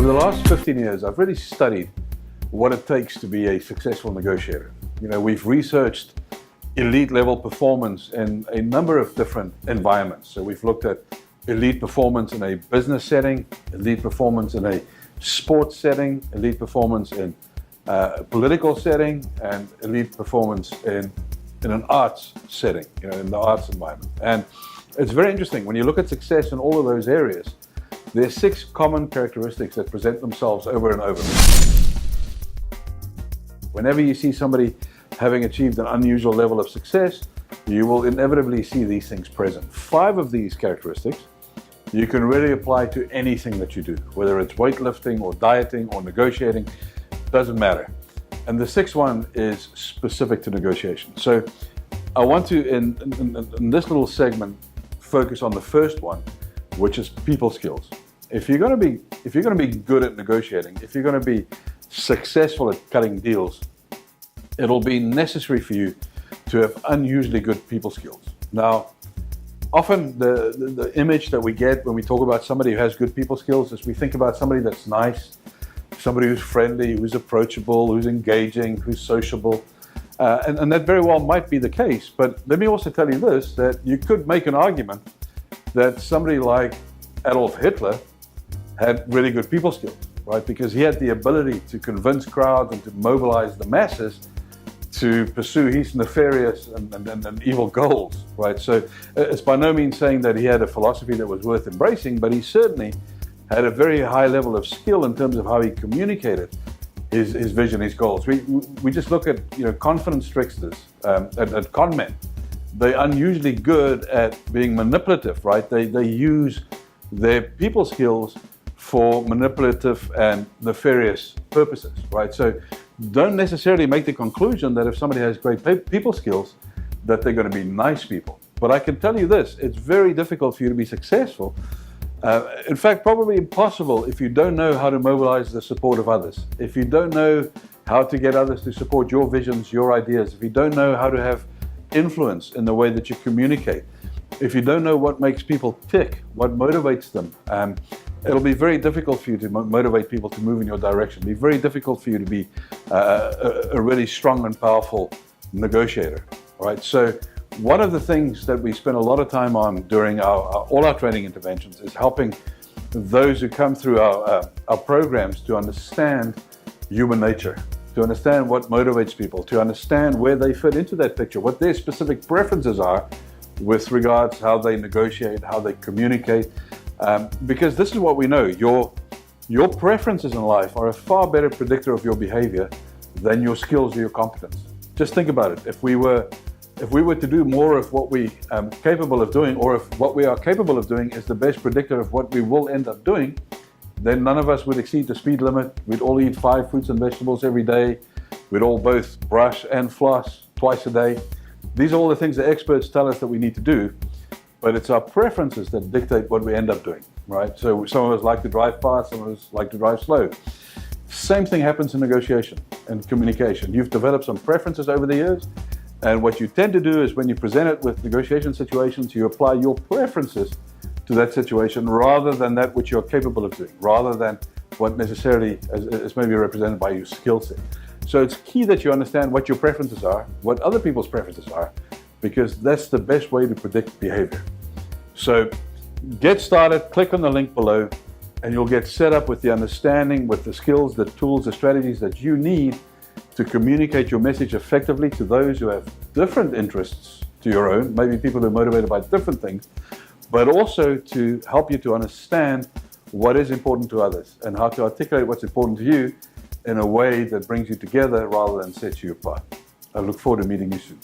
the last 15 years, I've really studied what it takes to be a successful negotiator. We've researched elite level performance in a number of different environments. So we've looked at elite performance in a business setting, elite performance in a sports setting, elite performance in a political setting, and elite performance in an arts setting, in the arts environment. And it's very interesting. When you look at success in all of those areas, there are 6 common characteristics that present themselves over and over. Whenever you see somebody having achieved an unusual level of success, you will inevitably see these things present. 5 of these characteristics you can really apply to anything that you do, whether it's weightlifting or dieting or negotiating, doesn't matter. And the 6th one is specific to negotiation. So I want to, in this little segment, focus on the first one, which is people skills. If you're going to be good at negotiating, if you're going to be successful at cutting deals, it'll be necessary for you to have unusually good people skills. Now, often the image that we get when we talk about somebody who has good people skills is we think about somebody that's nice, somebody who's friendly, who's approachable, who's engaging, who's sociable. And that very well might be the case, but let me also tell you this, that you could make an argument that somebody like Adolf Hitler had really good people skills, right? Because he had the ability to convince crowds and to mobilize the masses to pursue his nefarious and evil goals, right? So it's by no means saying that he had a philosophy that was worth embracing, but he certainly had a very high level of skill in terms of how he communicated his vision, his goals. We just look at confidence tricksters, at con men. They're unusually good at being manipulative, right? They use their people skills for manipulative and nefarious purposes, right? So don't necessarily make the conclusion that if somebody has great people skills, that they're going to be nice people. But I can tell you this, it's very difficult for you to be successful. In fact, probably impossible if you don't know how to mobilize the support of others. If you don't know how to get others to support your visions, your ideas, if you don't know how to have influence in the way that you communicate, if you don't know what makes people tick, what motivates them, it'll be very difficult for you to motivate people to move in your direction. It'll be very difficult for you to be a really strong and powerful negotiator, right? So one of the things that we spend a lot of time on during all our training interventions is helping those who come through our programs to understand human nature, to understand what motivates people, to understand where they fit into that picture, what their specific preferences are with regards to how they negotiate, how they communicate. Because this is what we know, your preferences in life are a far better predictor of your behavior than your skills or your competence. Just think about it. If we were to do more of what we are capable of doing, or if what we are capable of doing is the best predictor of what we will end up doing, then none of us would exceed the speed limit. We'd all eat 5 fruits and vegetables every day. We'd all both brush and floss twice a day. These are all the things that experts tell us that we need to do, but it's our preferences that dictate what we end up doing, right? So some of us like to drive fast, some of us like to drive slow. Same thing happens in negotiation and communication. You've developed some preferences over the years, and what you tend to do is when you present it with negotiation situations, you apply your preferences to that situation rather than that which you're capable of doing, rather than what necessarily is maybe represented by your skill set. So it's key that you understand what your preferences are, what other people's preferences are, because that's the best way to predict behavior. So get started, click on the link below, and you'll get set up with the understanding, with the skills, the tools, the strategies that you need to communicate your message effectively to those who have different interests to your own, maybe people who are motivated by different things, but also to help you to understand what is important to others and how to articulate what's important to you in a way that brings you together rather than sets you apart. I look forward to meeting you soon.